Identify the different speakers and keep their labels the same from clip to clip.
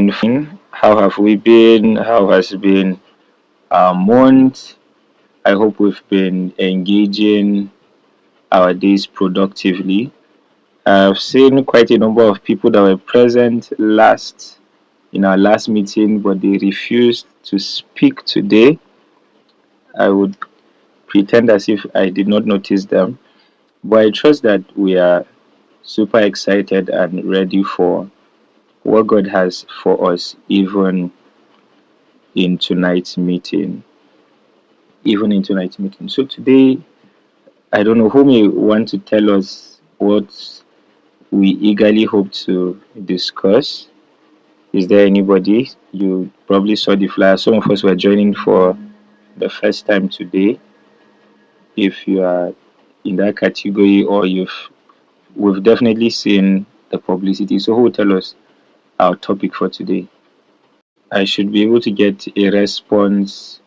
Speaker 1: been fine? How have we been? How has been our month? I hope we've been engaging our days productively. I've seen quite a number of people that were present last in our last meeting, but they refused to speak today. I would pretend as if I did not notice them, but I trust that we are super excited and ready for what God has for us, even in tonight's meeting. Even in tonight's meeting. So today, I don't know who may want to tell us what we eagerly hope to discuss. Is there anybody? You probably saw the flyer. Some of us were joining for the first time today. If you are in that category, or we've definitely seen the publicity. So who will tell us our topic for today? I should be able to get a response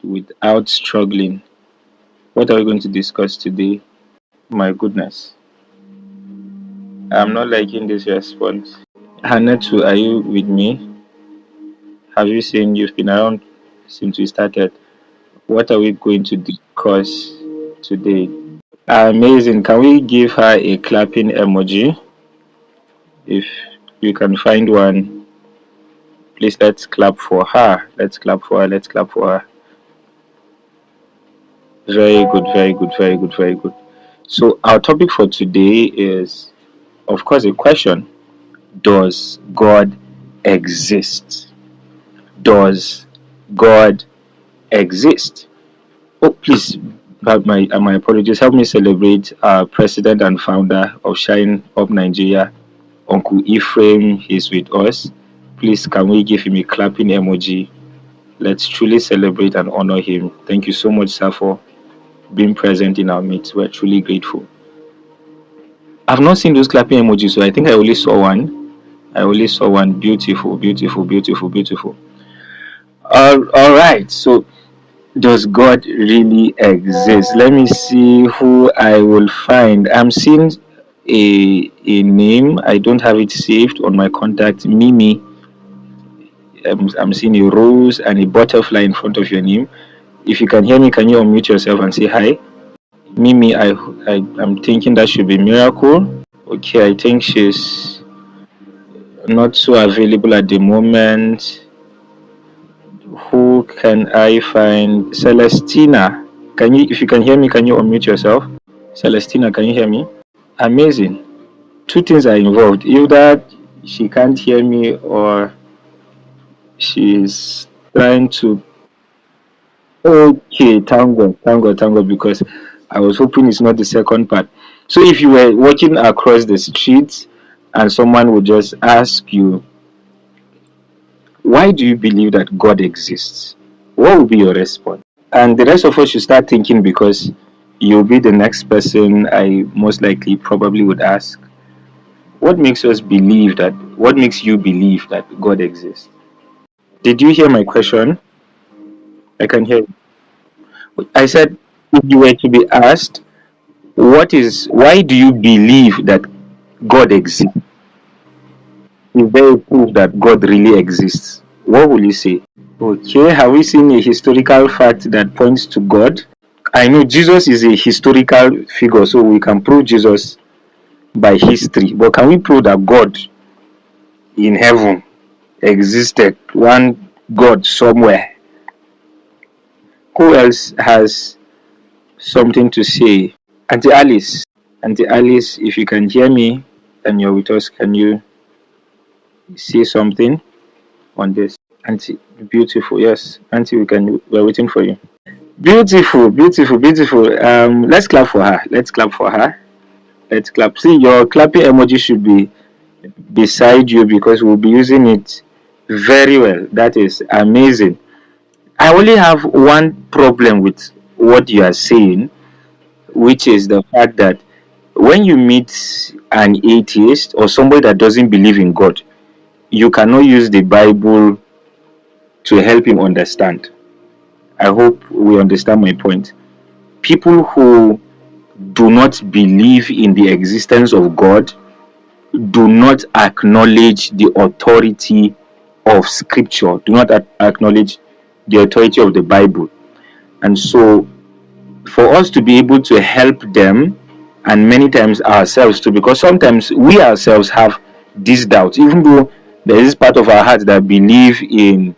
Speaker 1: without struggling. What are we going to discuss today? My goodness. I'm not liking this response. Hannatu, are you with me? Have you seen you've been around since we started? What are we going to discuss today? Amazing. Can we give her a clapping emoji? If you can find one, please let's clap for her. Let's clap for her. Let's clap for her. Very good, very good, very good, very good. So our topic for today is, of course, a question. Does God exist? Does God exist? Oh, please, my apologies. Help me celebrate our president and founder of Shine Up Nigeria, Uncle Ephraim. He's with us. Please, can we give him a clapping emoji? Let's truly celebrate and honor him. Thank you so much, sir, for being present in our midst. We're truly grateful. I've not seen those clapping emojis, so I think I only saw one. I only saw one. Beautiful, beautiful, beautiful, beautiful. All right. So, does God really exist? Let me see who I will find. I'm seeing a name. I don't have it saved on my contact. Mimi. I'm seeing a rose and a butterfly in front of your name. If you can hear me, can you unmute yourself and say hi? Mimi, I'm thinking that should be Miracle. Okay, I think she's not so available at the moment. Who can I find? Celestina. Can you, if you can hear me, can you unmute yourself? Celestina, can you hear me? Amazing. Two things are involved. Either she can't hear me, or she's trying to. Okay, thank God, thank God, thank God, because I was hoping it's not the second part. So if you were walking across the street and someone would just ask you, why do you believe that God exists? What would be your response? And the rest of us should start thinking, because you'll be the next person I most likely probably would ask. What makes you believe that God exists? Did you hear my question? I can hear you. I said, if you were to be asked, why do you believe that God exists? Is there a proof that God really exists? What will you say? Okay, have we seen a historical fact that points to God? I know Jesus is a historical figure, so we can prove Jesus by history. But can we prove that God in heaven existed? One God somewhere. Who else has something to say? Auntie Alice. Auntie Alice, if you can hear me and you're with us, can you say something on this? Auntie, beautiful. Yes, Auntie, we're waiting for you. Beautiful, beautiful, beautiful. Let's clap for her. Let's clap for her. Let's clap. See, your clapping emoji should be beside you, because we'll be using it very well. That is amazing. I only have one problem with what you are saying, which is the fact that when you meet an atheist or somebody that doesn't believe in God, you cannot use the Bible to help him understand. I hope we understand my point. People who do not believe in the existence of God do not acknowledge the authority of Scripture, do not acknowledge the authority of the Bible. And so, for us to be able to help them, and many times ourselves too, because sometimes we ourselves have this doubt, even though there is part of our heart that believe in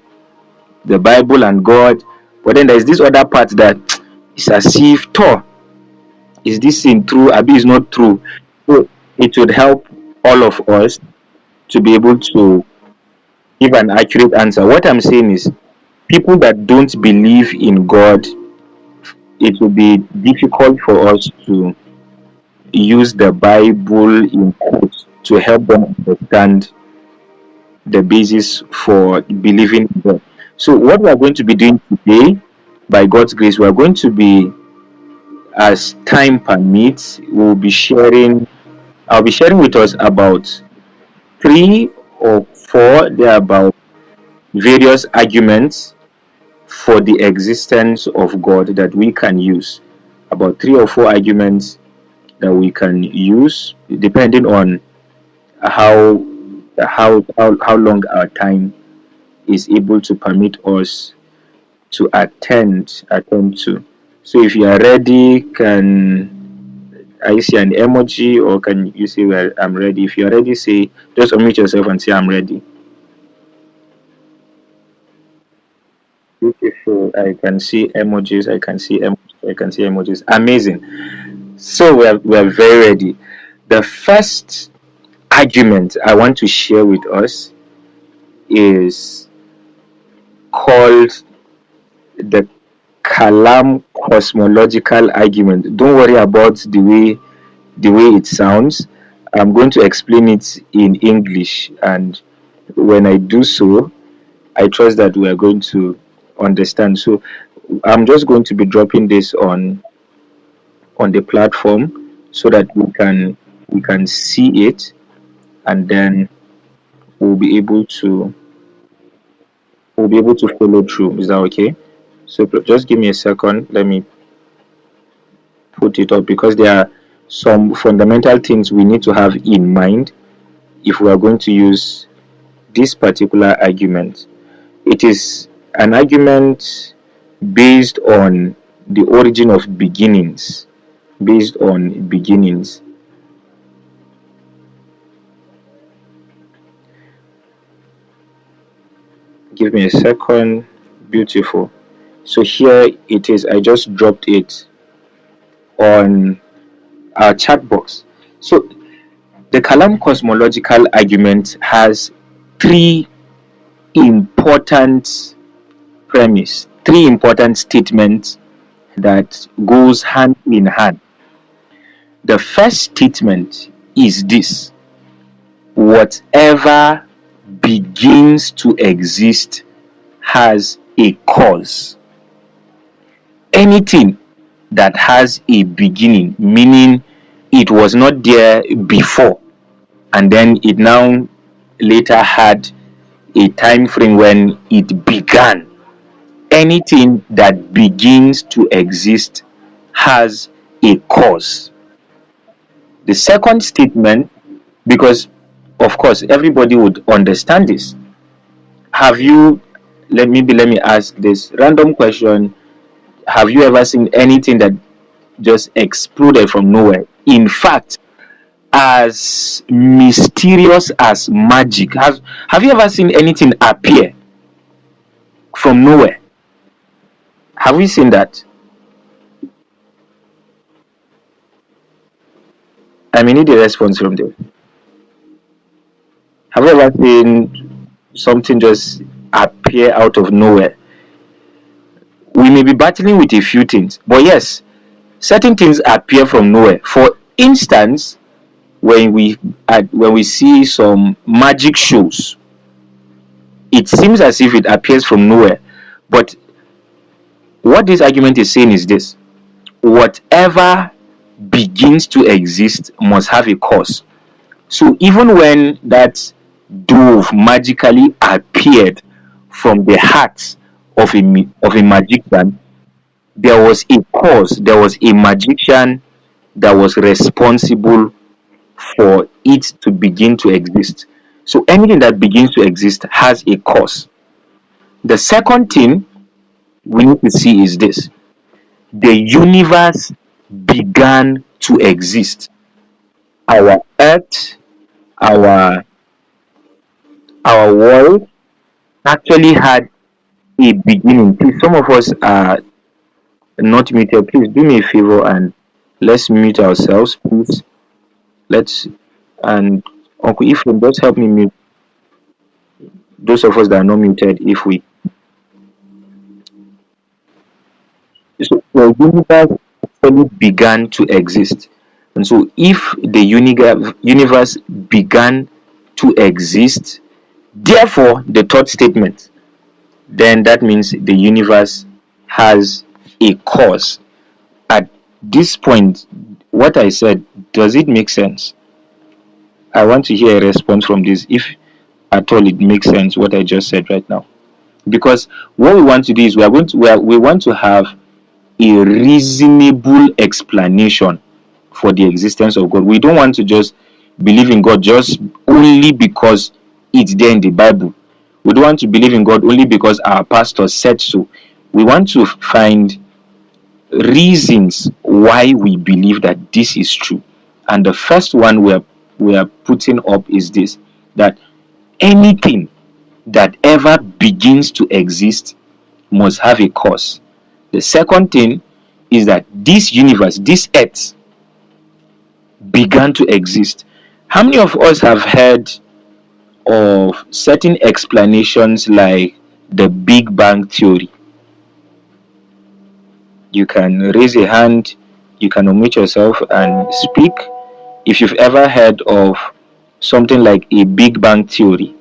Speaker 1: the Bible and God, but then there's this other part that is as if, is this thing true? Abi is not true. So it would help all of us to be able to give an accurate answer. What I'm saying is, people that don't believe in God, it will be difficult for us to use the Bible in quotes to help them understand the basis for believing in God. So, what we are going to be doing today, by God's grace, we are going to be, as time permits, we'll be sharing. I'll be sharing with us about 3 or 4. There are about various arguments for the existence of God that we can use. About 3 or 4 arguments that we can use, depending on how how long our time is able to permit us to attend to. So if you are ready, can I see an emoji, or can you say, well, I'm ready? If you are ready, say, just unmute yourself and say, I'm ready. Beautiful. I can see emojis. I can see emojis. I can see emojis. Amazing. So we're very ready. The first argument I want to share with us is called the Kalam cosmological argument. Don't worry about the way it sounds. I'm going to explain it in English, and when I do so, I trust that we are going to understand. So I'm just going to be dropping this on the platform so that we can see it, and then we'll be able to follow through. Is that okay? So just give me a second. Let me put it up, because there are some fundamental things we need to have in mind if we are going to use this particular argument. It is an argument based on the origin of beginnings. Based on beginnings. Give me a second. Beautiful. So here it is. I just dropped it on our chat box. So the Kalam cosmological argument has three important three important statements that goes hand in hand. The first statement is this: whatever begins to exist has a cause. Anything that has a beginning, meaning it was not there before, and then it now later had a time frame when it began. Anything that begins to exist has a cause. The second statement, because of course everybody would understand this. Have you, let me ask this random question: have you ever seen anything that just exploded from nowhere? In fact, as mysterious as magic. Have you ever seen anything appear from nowhere? Have we seen that? I may need a response from them. Have you ever seen something just appear out of nowhere? We may be battling with a few things, but yes, certain things appear from nowhere. For instance, when we see some magic shows, it seems as if it appears from nowhere. But what this argument is saying is this: whatever begins to exist must have a cause. So even when that dove magically appeared from the heart of a magician, there was a cause. There was a magician that was responsible for it to begin to exist. So anything that begins to exist has a cause. The second thing we need to see is this: the universe began to exist. Our earth, our our world actually had a beginning. Please, some of us are not muted. Please do me a favor and let's mute ourselves, please. Let's and Uncle Ephraim, just help me mute those of us that are not muted if we. So the universe actually began to exist. And so if the universe began to exist, therefore the third statement, then that means the universe has a cause. At this point, what I said, does it make sense? I want to hear a response from this, if at all it makes sense what I just said right now. Because what we want to do is we want to have a reasonable explanation for the existence of God. We don't want to just believe in God just only because it's there in the Bible. We don't want to believe in God only because our pastor said so. We want to find reasons why we believe that this is true. And the first one we are putting up is this: that anything that ever begins to exist must have a cause. The second thing is that this universe, this earth, began to exist. How many of us have heard of certain explanations like the Big Bang Theory? You can raise a hand, you can unmute yourself and speak if you've ever heard of something like a Big Bang Theory,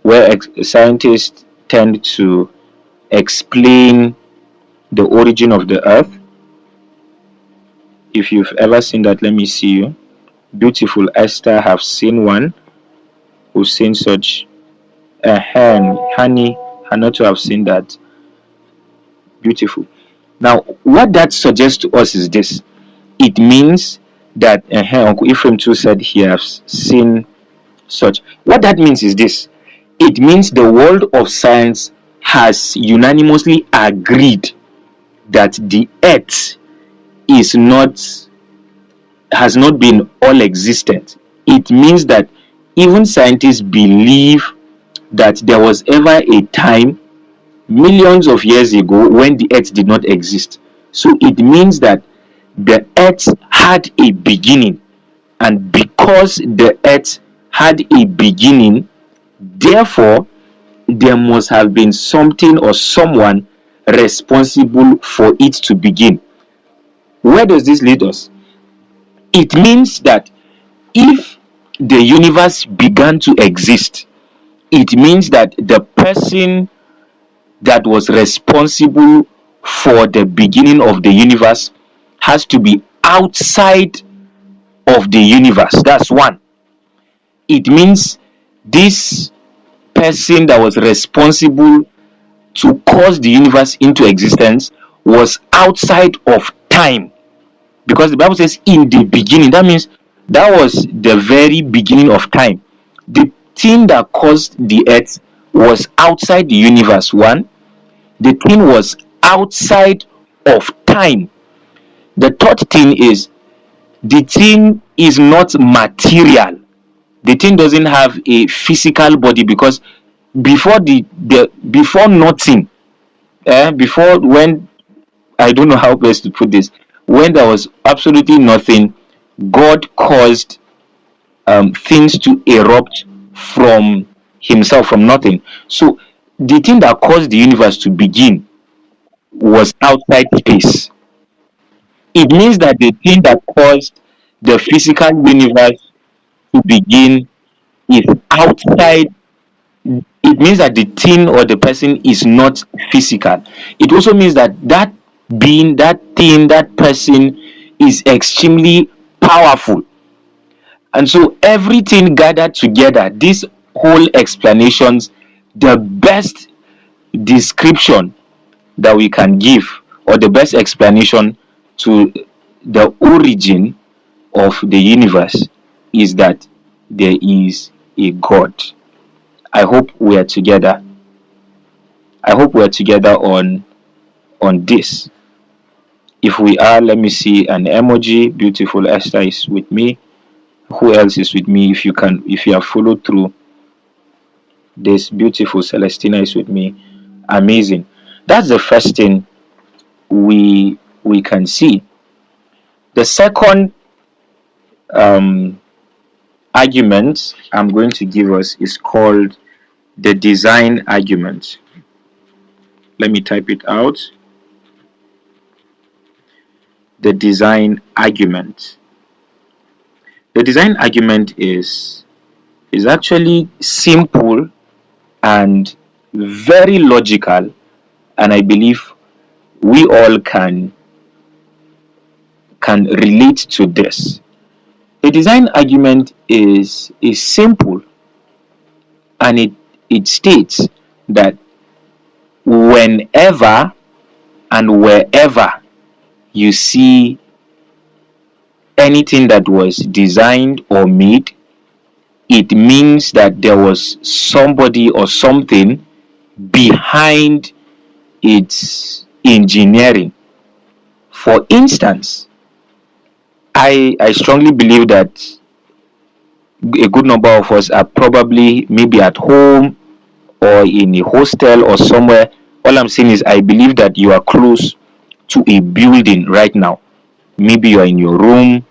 Speaker 1: where scientists tend to explain the origin of the earth. If you've ever seen that, let me see you. Beautiful Esther have seen one who's seen such. Honey, Hannah to have seen that. Beautiful. Now, what that suggests to us is this: it means that Uncle Ephraim too said he has seen such. What that means is this: it means the world of science has unanimously agreed that the earth is not has not been all existent. It means that even scientists believe that there was ever a time millions of years ago when the earth did not exist. So it means that the earth had a beginning, and because the earth had a beginning, therefore there must have been something or someone responsible for it to begin. Where does this lead us? It means that if the universe began to exist, it means that the person that was responsible for the beginning of the universe has to be outside of the universe. That's one. It means this person that was responsible to cause the universe into existence was outside of time, because the Bible says in the beginning. That means that was the very beginning of time. The thing that caused the earth was outside the universe. One, the thing was outside of time. The third thing is the thing is not material. The thing doesn't have a physical body, because before the before nothing, before, when, I don't know how best to put this, when there was absolutely nothing, God caused things to erupt from himself, from nothing. So the thing that caused the universe to begin was outside space. It means that the thing that caused the physical universe to begin is outside. It means that the thing or the person is not physical. It also means that that being, that thing, that person is extremely powerful. And so everything gathered together, these whole explanations, the best description that we can give, or the best explanation to the origin of the universe, is that there is a God. I hope we are together. I hope we are together on this. If we are, let me see an emoji. Beautiful Esther is with me. Who else is with me? If you have followed through this, beautiful Celestina is with me. Amazing. That's the first thing we can see. The second um, argument I'm going to give us is called the design argument. Let me type it out. The design argument. The design argument is actually simple and very logical, and I believe we all can relate to this. A design argument is simple, and it states that whenever and wherever you see anything that was designed or made, it means that there was somebody or something behind its engineering. For instance, I strongly believe that a good number of us are probably maybe at home or in a hostel or somewhere. All I'm saying is I believe that you are close to a building right now. Maybe you're in your room,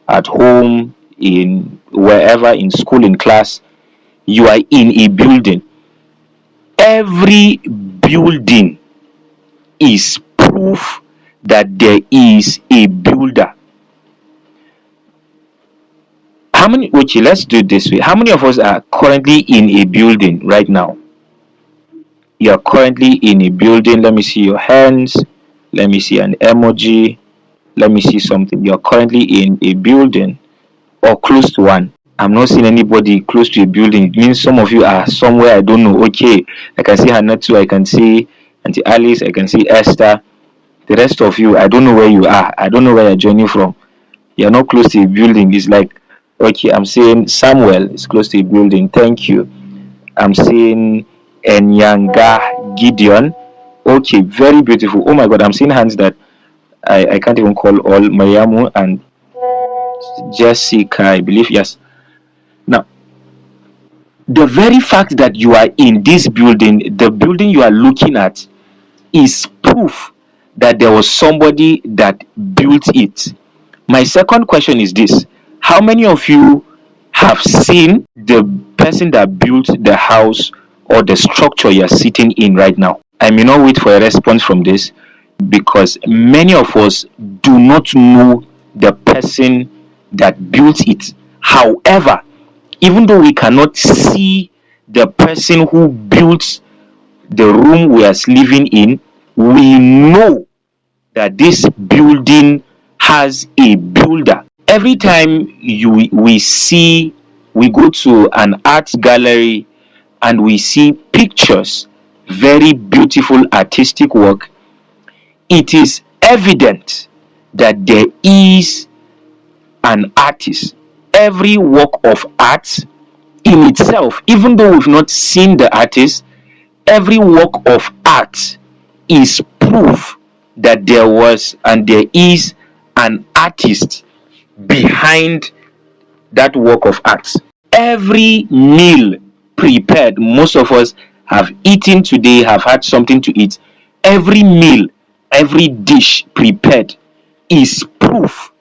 Speaker 1: at home, in wherever, in school, in class. You are in a building. Every building is proof that there is a builder. How many, okay, let's do it this way. How many of us are currently in a building right now? You are currently in a building. Let me see your hands. Let me see an emoji. Let me see something. You're currently in a building or close to one. I'm not seeing anybody close to a building. It means some of you are somewhere I don't know. Okay, I can see Hanatu, I can see Auntie Alice, I can see Esther. The rest of you, I don't know where you are. I don't know where you're joining from. You're not close to a building. It's like, okay, I'm saying Samuel is close to a building. Thank you. I'm seeing Enyanga Gideon. Okay, very beautiful. Oh my God, I'm seeing hands that I can't even call all. Mariamu and Jessica, I believe. Yes. Now, the very fact that you are in this building, the building you are looking at, is proof that there was somebody that built it. My second question is this: how many of you have seen the person that built the house or the structure you're sitting in right now? I may not wait for a response from this because many of us do not know the person that built it. However, even though we cannot see the person who built the room we are living in, we know that this building has a builder. Every time we go to an art gallery and we see pictures, very beautiful artistic work, it is evident that there is an artist. Every work of art in itself, even though we've not seen the artist, every work of art is proof that there was and there is an artist behind that work of art. Every meal prepared, most of us have eaten today, have had something to eat. Every meal, every dish prepared is proof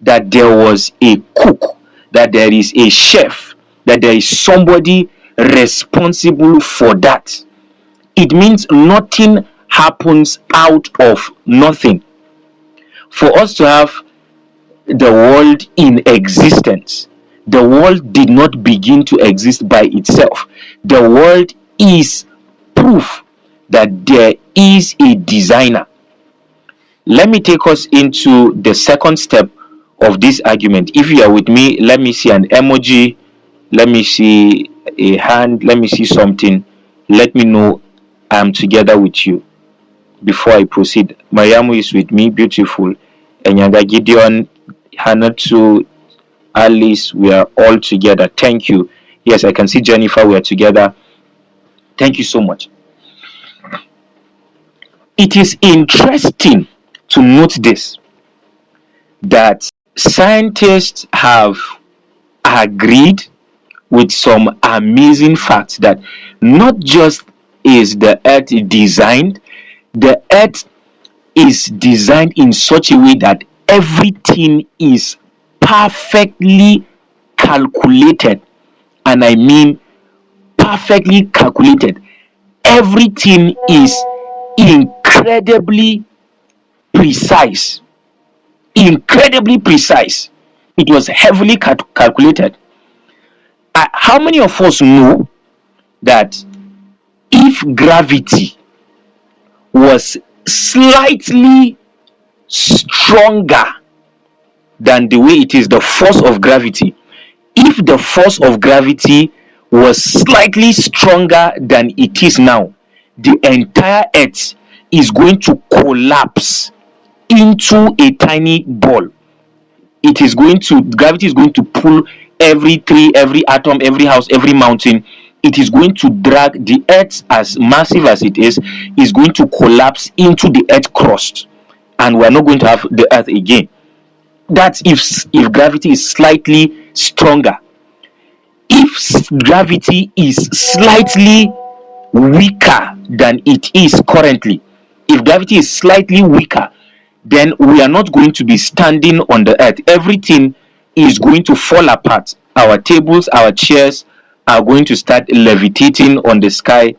Speaker 1: that there was a cook, that there is a chef, that there is somebody responsible for that. It means nothing happens out of nothing. For us to have the world in existence, the world did not begin to exist by itself. The world is proof that there is a designer. Let me take us into the second step of this argument. If you are with me, let me see an emoji, let me see a hand, let me see something. Let me know I'm together with you before I proceed. Mariamu is with me, beautiful. Enyanga Gideon, Hanatu, Alice, we are all together. Thank you. Yes, I can see Jennifer, we are together. Thank you so much. It is interesting to note this, that scientists have agreed with some amazing facts that not just is the earth designed, the earth is designed in such a way that everything is perfectly calculated. And I mean perfectly calculated. Everything is incredibly precise. Incredibly precise. It was heavily calculated. How many of us know that if gravity was slightly stronger than the way it is, the force of gravity, if the force of gravity was slightly stronger than it is now, the entire earth is going to collapse into a tiny ball. It is going to, gravity is going to pull every tree, every atom, every house, every mountain. It is going to drag the earth, as massive as it is going to collapse into the earth crust, and we're not going to have the earth again. That's if gravity is slightly stronger. If gravity is slightly weaker than it is currently, if gravity is slightly weaker, then we are not going to be standing on the earth. Everything is going to fall apart. Our tables, our chairs are going to start levitating on the sky,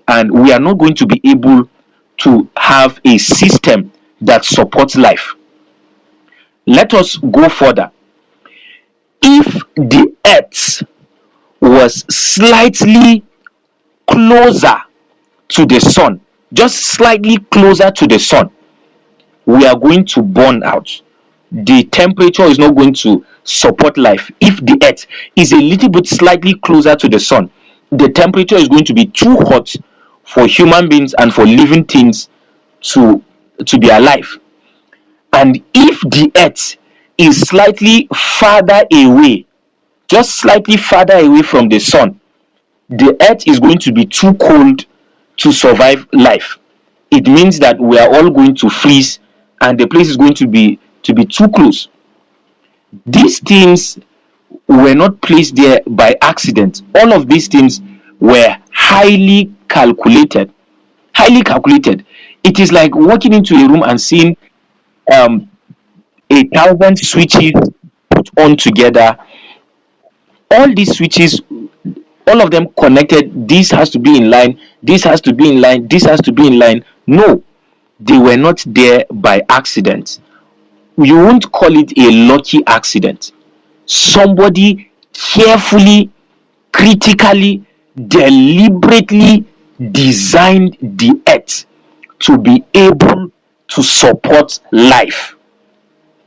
Speaker 1: and we are not going to be able to have a system that supports life. Let us go further. If the earth was slightly closer to the sun, just slightly closer to the sun, we are going to burn out. The temperature is not going to support life. If the earth is a little bit slightly closer to the sun, the temperature is going to be too hot for human beings and for living things to be alive. And if the earth is slightly farther away, just slightly farther away from the sun, the earth is going to be too cold to survive life. It means that we are all going to freeze, and the place is going to be too close. These things were not placed there by accident. All of these things were highly calculated. Highly calculated. It is like walking into a room and seeing 1,000 switches put on together. All these switches, all of them connected. This has to be in line, this has to be in line, this has to be in line. No, they were not there by accident. You won't call it a lucky accident. Somebody carefully, critically, deliberately designed the earth to be able to support life.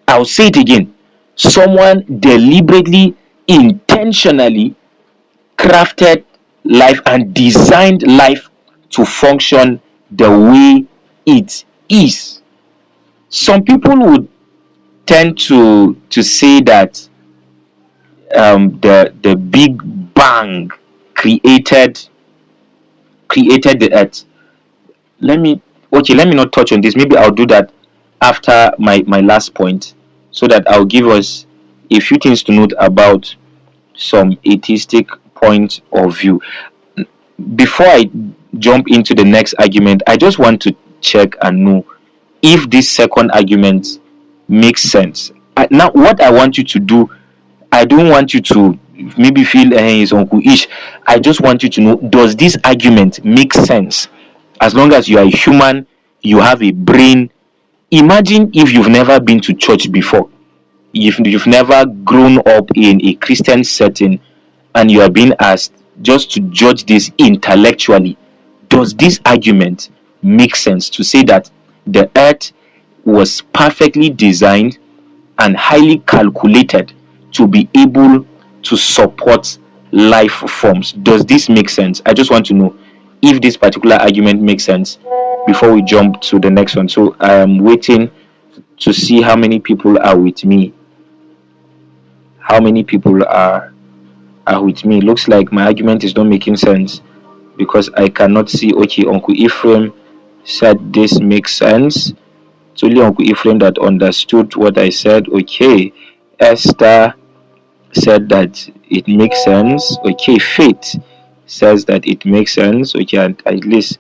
Speaker 1: I'll say it again. Someone deliberately, intentionally crafted life and designed life to function the way it is. Some people would tend to say that the Big Bang created the earth. Let me not touch on this. Maybe I'll do that after my last point, so that I'll give us a few things to note about some atheistic point of view. Before I jump into the next argument, I just want to check and know if this second argument makes sense. Now, what I want you to do, I don't want you to maybe feel it's Uncle Ish. I just want you to know, does this argument make sense? As long as you are a human, you have a brain. Imagine if you've never been to church before, if you've never grown up in a Christian setting, and you are being asked just to judge this intellectually. Does this argument make sense to say that the earth was perfectly designed and highly calculated to be able to support life forms? Does this make sense? I just want to know if this particular argument makes sense before we jump to the next one. So I am waiting to see how many people are with me. how many people are with me. Looks like my argument is not making sense because I cannot see. Okay, Uncle Ephraim said this makes sense. It's only Uncle Ephraim that understood what I said. Okay, Esther said that it makes sense. Okay, Faith says that it makes sense. Okay, and at least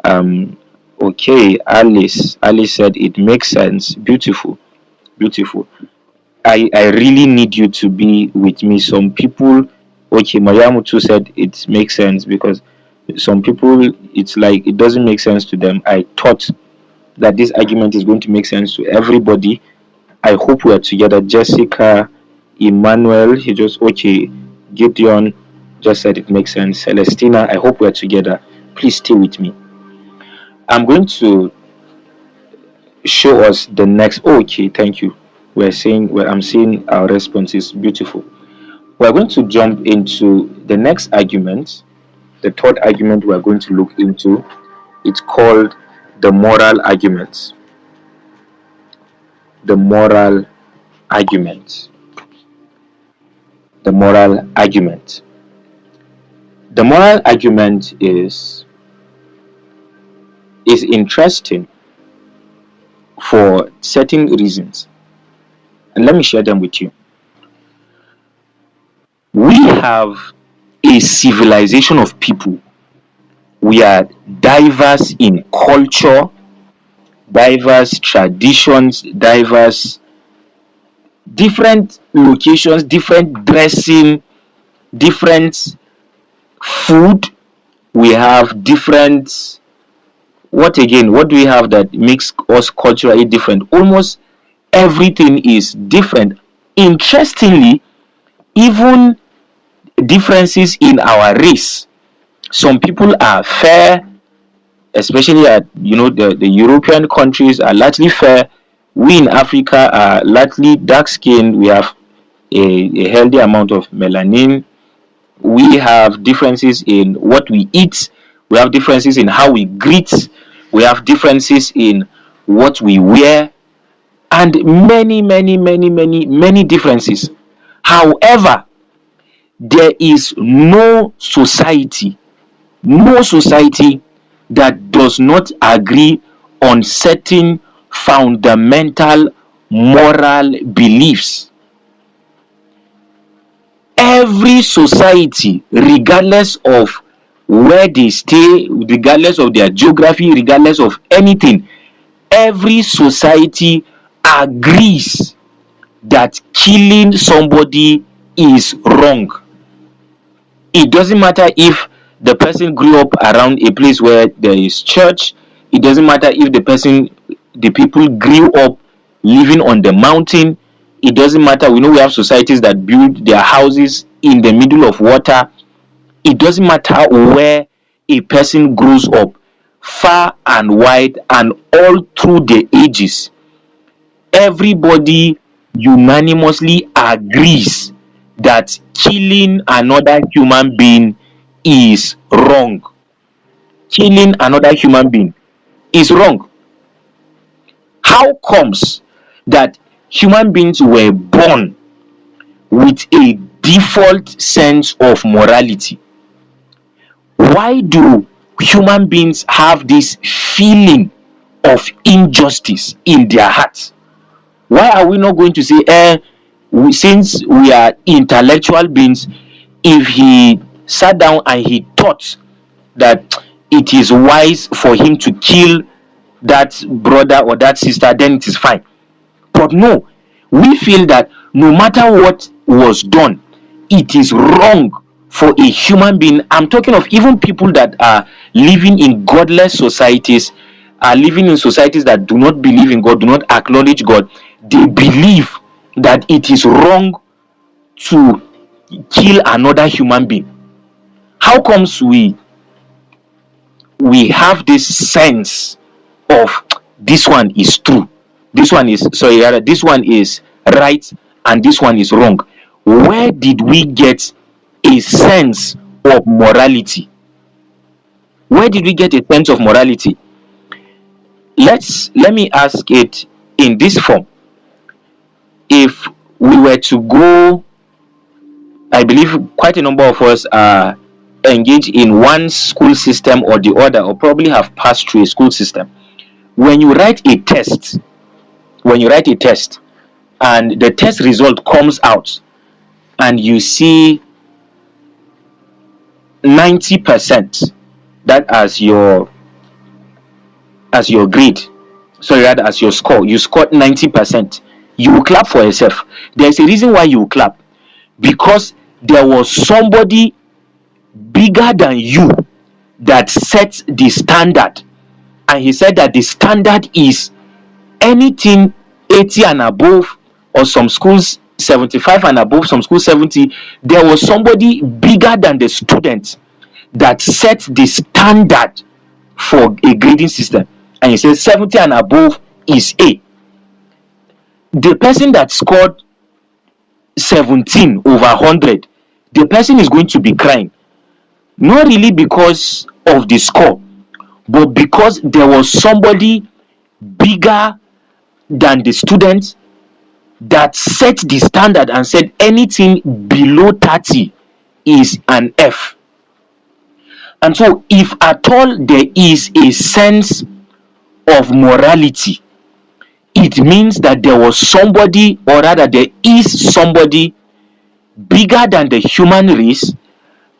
Speaker 1: um okay, Alice said it makes sense. Beautiful, beautiful. I really need you to be with me. Some people, okay, Mariamu too said it makes sense because some people it's like it doesn't make sense to them. I thought that this argument is going to make sense to everybody. I hope we are together. Jessica, Emmanuel, he just okay. Gideon just said it makes sense. Celestina, I hope we are together. Please stay with me. I'm going to show us the next. Okay, thank you. We're saying where I'm seeing our response is beautiful. We're going to jump into the next argument. The third argument we're going to look into. It's called the moral argument. The moral argument. The moral argument. The moral argument is interesting for certain reasons. And let me share them with you. We have a civilization of people. We are diverse in culture, diverse traditions, diverse different locations, different dressing, different food. We have different what again? What do we have that makes us culturally different? Almost everything is different. Interestingly, even differences in our race. Some people are fair, especially at the European countries are largely fair. We in Africa are largely dark skinned. We have a healthy amount of melanin. We have differences in what we eat. We have differences in how we greet. We have differences in what we wear, and many differences. However, there is no society that does not agree on certain fundamental moral beliefs. Every society, regardless of where they stay, regardless of their geography, regardless of anything, every society agrees that killing somebody is wrong. It doesn't matter if the person grew up around a place where there is church. It doesn't matter if the people grew up living on the mountain. It doesn't matter. We know we have societies that build their houses in the middle of water. It doesn't matter where a person grows up, far and wide and all through the ages. Everybody unanimously agrees that killing another human being is wrong. Killing another human being is wrong. How comes that human beings were born with a default sense of morality? Why do human beings have this feeling of injustice in their hearts? Why are we not going to say, since we are intellectual beings, if he sat down and he thought that it is wise for him to kill that brother or that sister, then it is fine. But no, we feel that no matter what was done, it is wrong for a human being. I'm talking of even people that are living in godless societies, are living in societies that do not believe in God, do not acknowledge God. They believe that it is wrong to kill another human being. How comes we have this sense of this one is true, this one is this one is right, and this one is wrong? Where did we get a sense of morality? Where did we get a sense of morality? Let me ask it in this form. If we were to go I believe quite a number of us are engaged in one school system or the other, or probably have passed through a school system. When you write a test, when you write a test, and the test result comes out, and you see 90% that as your grade, sorry, rather as your score, you scored 90%, you will clap for yourself. There's a reason why you will clap, because there was somebody bigger than you that set the standard, and he said that the standard is anything 80 and above, or some schools 75 and above, some schools 70. There was somebody bigger than the student that set the standard for a grading system, and he says 70 and above is A. The person that scored 17 over 100, the person is going to be crying, not really because of the score, but because there was somebody bigger than the student that set the standard and said anything below 30 is an F. And so, if at all there is a sense of morality, it means that there was somebody, or rather, there is somebody bigger than the human race,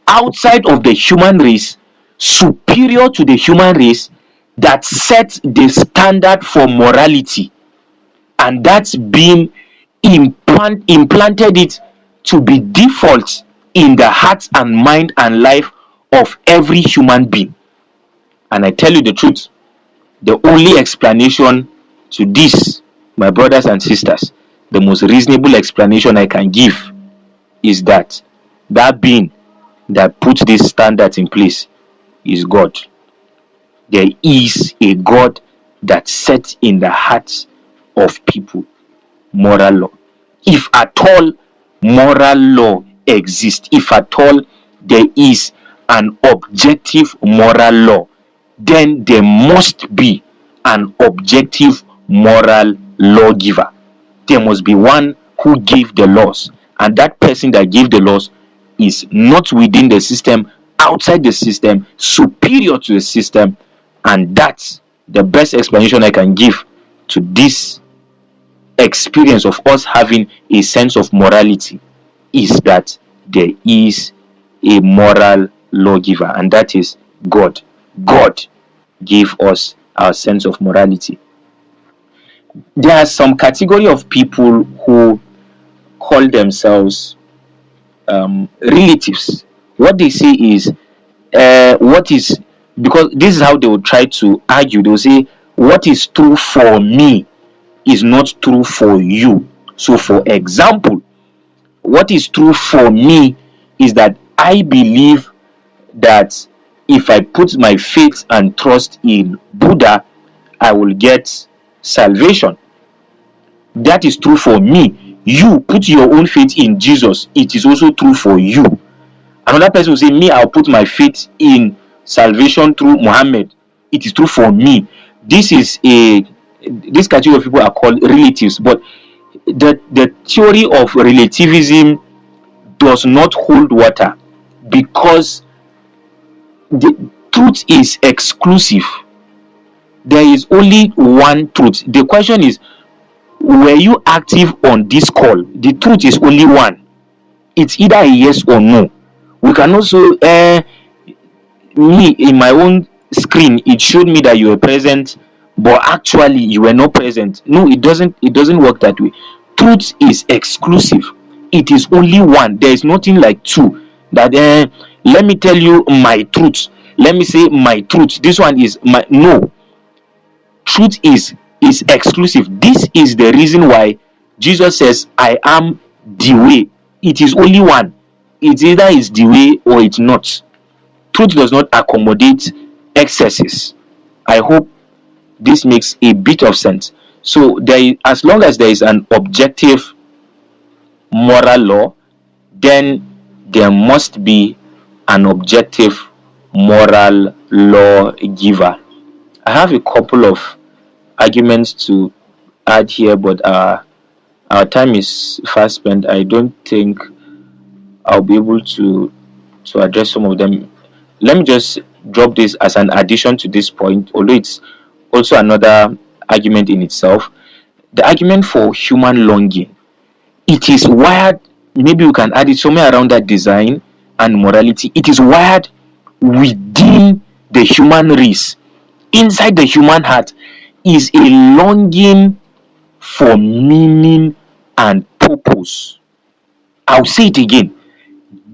Speaker 1: outside of the human race, superior to the human race, that set the standard for morality, and that's been implanted it to be default in the heart and mind and life of every human being. And I tell you the truth, the only explanation to this, my brothers and sisters, the most reasonable explanation I can give is that that being that puts these standards in place is God. There is a God that sets in the hearts of people moral law. If at all moral law exists, if at all there is an objective moral law, then there must be an objective moral lawgiver. There must be one who gave the laws, and that person that gave the laws is not within the system, outside the system, superior to the system. And that's the best explanation I can give to this experience of us having a sense of morality, is that there is a moral lawgiver, and that is God. God gave us our sense of morality. There are some category of people who call themselves relatives. What they say is, what is, because this is how they will try to argue. They will say, what is true for me is not true for you. So, for example, what is true for me is that I believe that if I put my faith and trust in Buddha, I will get salvation. That is true for me. You put your own faith in Jesus, it is also true for you. Another person will say, me, I'll put my faith in salvation through Muhammad, it is true for me. This category of people are called relatives, but the theory of relativism does not hold water, because the truth is exclusive. There is only one truth. The question is, were you active on this call? The truth is only one. It's either a yes or no. We can also me, in my own screen, it showed me that you were present, but actually you were not present. No, it doesn't work that way. Truth is exclusive. It is only one. There is nothing like two, that let me tell you my truth, let me say my truth, this one is my. No, truth is exclusive. This is the reason why Jesus says, I am the way. It is only one. It's either is the way or it's not. Truth does not accommodate excesses. I hope this makes a bit of sense. So as long as there is an objective moral law, then there must be an objective moral law giver. I have a couple of arguments to add here, but our time is fast spent. I don't think I'll be able to address some of them. Let me just drop this as an addition to this point, although it's also another argument in itself. The argument for human longing, it is wired. Maybe you can add it somewhere around that design and morality. It is wired within the human race. Inside the human heart is a longing for meaning and purpose. I'll say it again.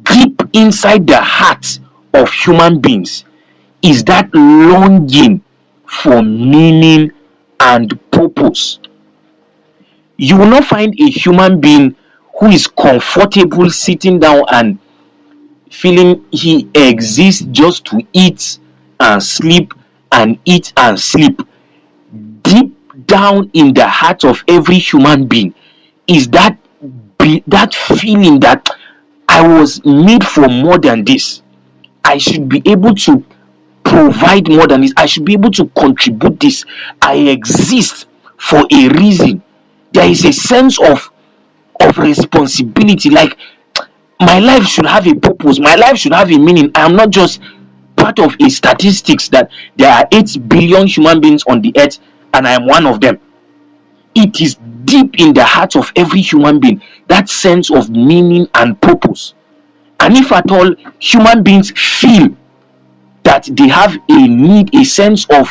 Speaker 1: Deep inside the heart of human beings is that longing for meaning and purpose. You will not find a human being who is comfortable sitting down and feeling he exists just to eat and sleep and eat and sleep. Deep down in the heart of every human being is that feeling that I was made for more than this. I should be able to provide more than this. I should be able to contribute this. I exist for a reason. There is a sense of responsibility. Like, my life should have a purpose. My life should have a meaning. I am not just part of a statistics that there are 8 billion human beings on the earth and I am one of them. It is deep in the heart of every human being, that sense of meaning and purpose. And if at all human beings feel that they have a need, a sense of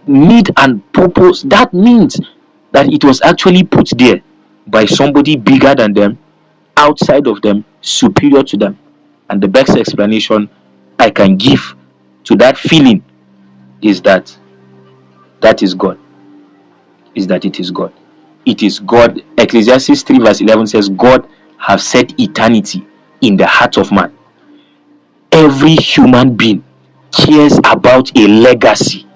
Speaker 1: need and purpose, that means that it was actually put there by somebody bigger than them, outside of them, superior to them. And the best explanation I can give to that feeling is that is God. Is that it is God. It is God. Ecclesiastes 3 verse 11 says, God has set eternity in the heart of man. Every human being cares about a legacy.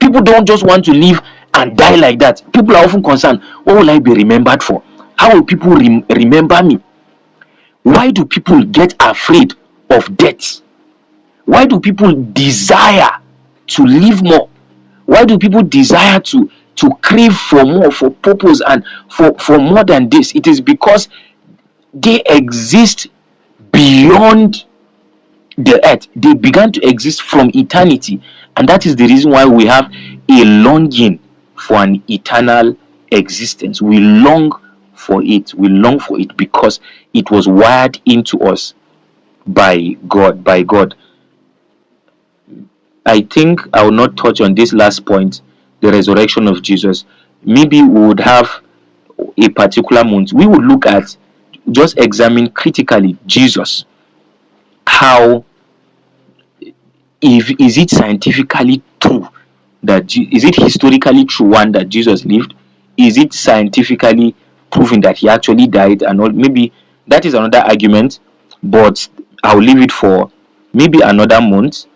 Speaker 1: People don't just want to live and die like that. People are often concerned, what will I be remembered for? How will people remember me? Why do people get afraid of death? Why do people desire to live more? Why do people desire to crave for more, for purpose, and for more than this? It is because they exist beyond the earth. They began to exist from eternity, and that is the reason why we have a longing for an eternal existence. We long for it. We long for it because it was wired into us by God. I think I will not touch on this last point, the resurrection of Jesus. Maybe we would have a particular month. We would look at, just examine critically Jesus. How, is it scientifically true that is it historically true, one, that Jesus lived? Is it scientifically proven that he actually died and all? Maybe that is another argument, but I'll leave it for maybe another month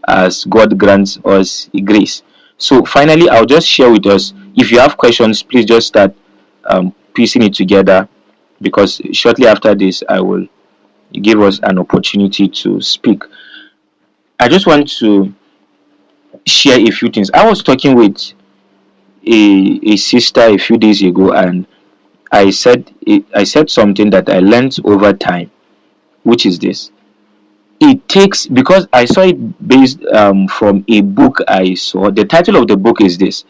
Speaker 1: as God grants us grace. So finally, I'll just share with us. If you have questions, please just start piecing it together, because shortly after this, I will give us an opportunity to speak. I just want to share a few things. I was talking with a sister a few days ago, and I said something that I learned over time, which is this. It takes, because I saw it based from a book I saw. The title of the book is this.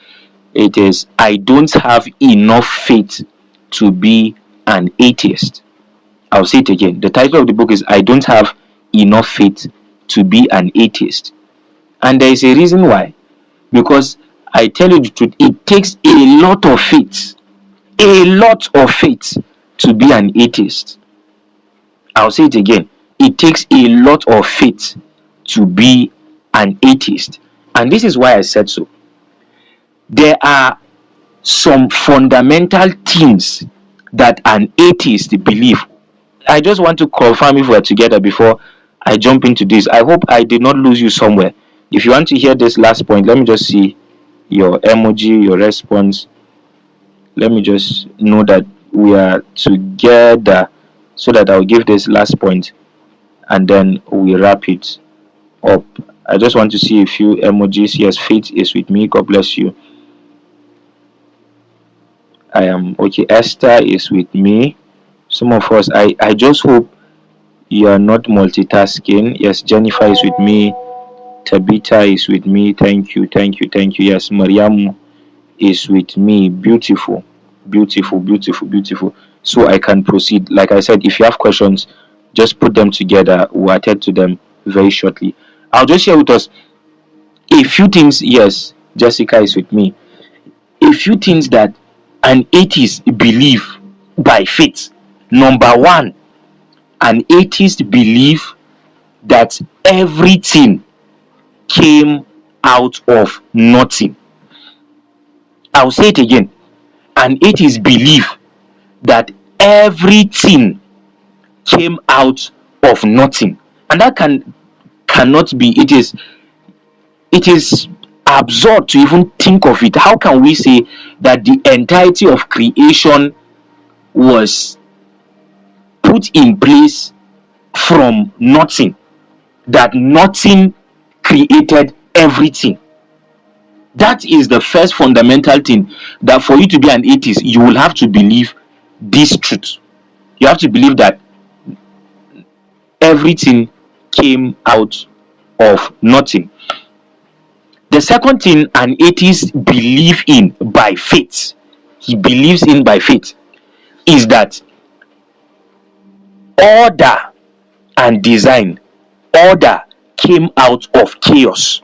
Speaker 1: It is, I Don't Have Enough Faith to Be an Atheist. I'll say it again. The title of the book is, I Don't Have Enough Faith to Be an Atheist. And there is a reason why. Because I tell you the truth, it takes a lot of faith to be an atheist. I'll say it again. It takes a lot of faith to be an atheist. And this is why I said so. There are some fundamental things that an atheist believes. I just want to confirm if we're together before I jump into this. I hope I did not lose you somewhere. If you want to hear this last point, let me just see your emoji, your response. Let me just know that we are together, so that I'll give this last point and then we wrap it up. I just want to see a few emojis. Yes, faith is with me. God bless you. I am okay. Esther is with me. Some of us, I just hope You are not multitasking. Yes, Jennifer is with me. Tabitha is with me. Thank you, thank you, thank you. Yes, Mariam is with me. Beautiful, beautiful, beautiful, beautiful. So I can proceed. Like I said, if you have questions, just put them together. We'll attend to them very shortly. I'll just share with us a few things. Yes, Jessica is with me. A few things that an atheist believe by faith. Number one, an atheist believe that everything came out of nothing. I'll say it again. An atheist believe that everything came out of nothing, and that cannot be. It is absurd to even think of it. How can we say that the entirety of creation was put in place from nothing, that nothing created everything? That is the first fundamental thing, that for you to be an atheist, you will have to believe this truth. You have to believe that everything came out of nothing. The second thing an atheist believe in by faith, he believes in by faith, is that order and design, order came out of chaos.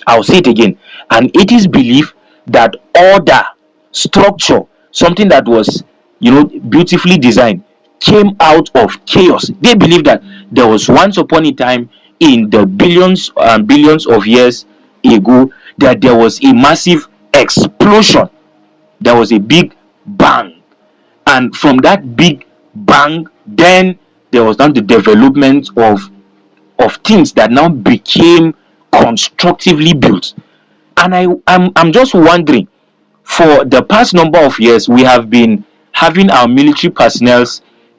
Speaker 1: I'll say it again. An atheist believe that order, structure, something that was, beautifully designed, came out of chaos. They believe that there was once upon a time, in the billions and billions of years ago, that there was a massive explosion. There was a big bang, and from that big bang, then there was now the development of things that now became constructively built. And I'm just wondering, for the past number of years, we have been having our military personnel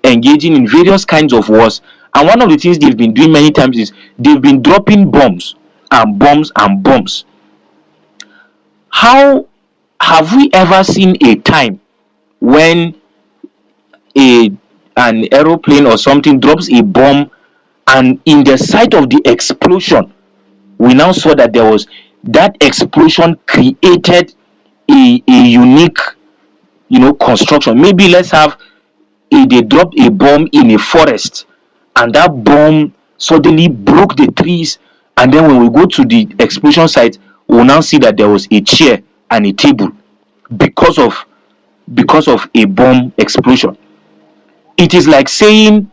Speaker 1: engaging in various kinds of wars. And one of the things they've been doing many times is they've been dropping bombs and bombs and bombs. How have we ever seen a time when a an aeroplane or something drops a bomb, and in the sight of the explosion, we now saw that there was that explosion created a unique, construction? Maybe let's have they dropped a bomb in a forest, and that bomb suddenly broke the trees, and then when we go to the explosion site, we'll now see that there was a chair and a table because of a bomb explosion. It is like saying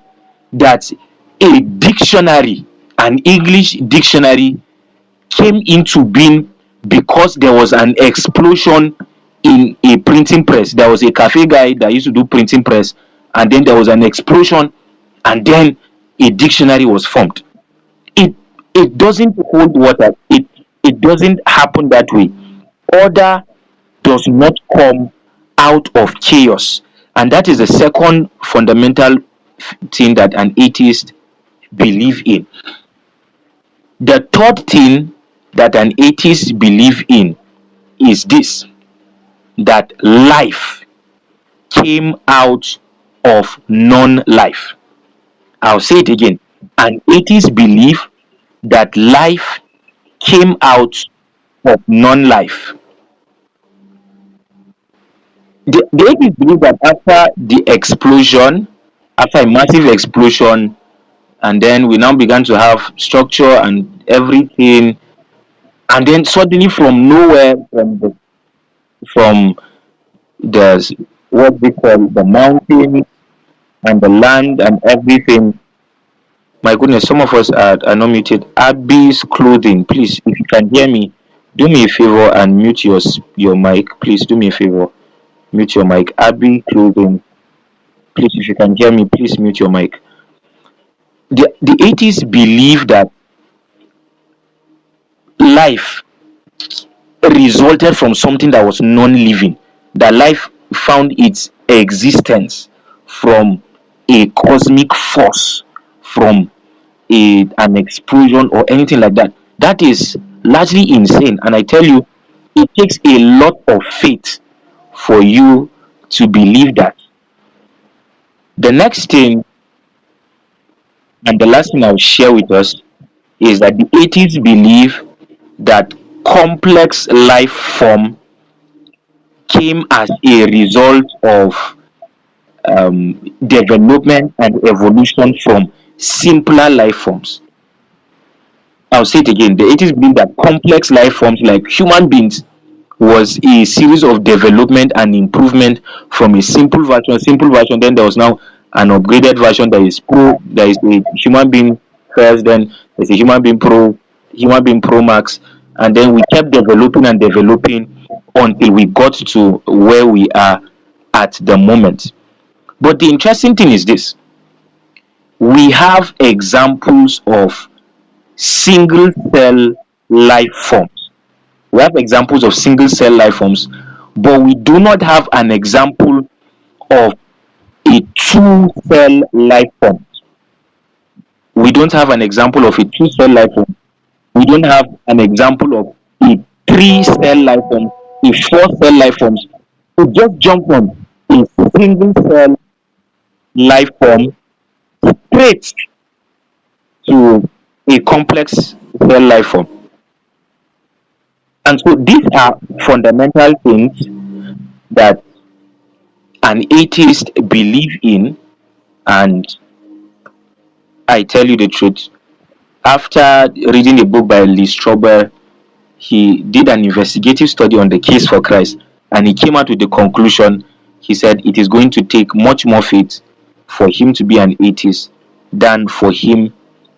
Speaker 1: that a dictionary, an English dictionary, came into being because there was an explosion in a printing press. There was a cafe guy that used to do printing press, and then there was an explosion, and then a dictionary was formed. It it doesn't hold water. It doesn't happen that way. Order does not come out of chaos, and that is the second fundamental thing that an atheist believe in. The third thing that an atheist believe in is this: that life came out of non-life. I'll say it again. An atheist believe that life came out of non-life. The atheists believe that after the explosion, after a massive explosion, and then we now began to have structure and everything, and then suddenly from nowhere, from the what we call the mountains and the land and everything. My goodness, some of us are not muted. Abby's clothing, please, if you can hear me, do me a favor and mute your mic. Please do me a favor, mute your mic. Abby clothing, please, if you can hear me, please mute your mic. The atheists believe that life resulted from something that was non-living. That life found its existence from a cosmic force, from an explosion or anything like that. That is largely insane, and I tell you, it takes a lot of faith for you to believe that. The next thing And the last thing I'll share with us is that the atheists believe that complex life form came as a result of development and evolution from simpler life forms. I'll say it again. The atheists believe that complex life forms like human beings was a series of development and improvement from a simple version. Then there was now an upgraded version that is pro, that is a human being first, then there's a human being pro max, and then we kept developing and developing until we got to where we are at the moment. But the interesting thing is this: we have examples of single cell life forms. We have examples of single cell life forms, but we do not have an example of a two cell life form. We don't have an example of a two cell life form. We don't have an example of a three cell life form, a four cell life forms. To just jump from a single cell life form straight to a complex cell life form. And so these are fundamental things that an atheist believe in. And I tell you the truth, after reading a book by Lee Strobel, he did an investigative study on the case for Christ, and he came out with the conclusion. He said it is going to take much more faith for him to be an atheist than for him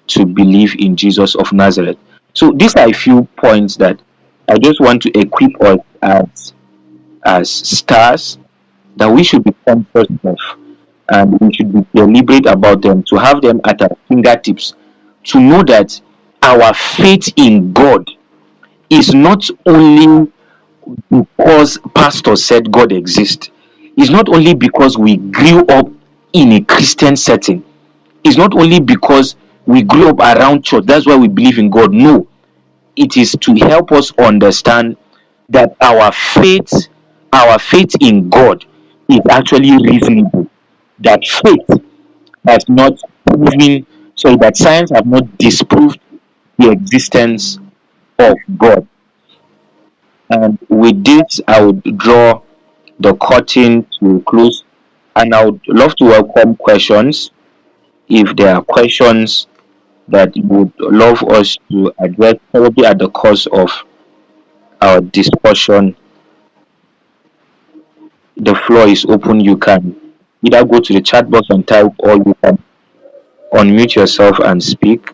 Speaker 1: to believe in Jesus of Nazareth. So these are a few points that I just want to equip us as stars, that we should be conscious of, and we should be deliberate about them, to have them at our fingertips, to know that our faith in God is not only because pastor said God exists. It's not only because we grew up in a Christian setting. It's not only because we grew up around church. That's why we believe in God. No, it is to help us understand that our faith in God is actually reasonable. That faith has not proven, so that science have not disproved the existence of God. And with this, I would draw the curtain to a close, and I would love to welcome questions. If there are questions that you would love us to address, probably at the course of our discussion, the floor is open. You can either go to the chat box and type, or you can unmute yourself and speak.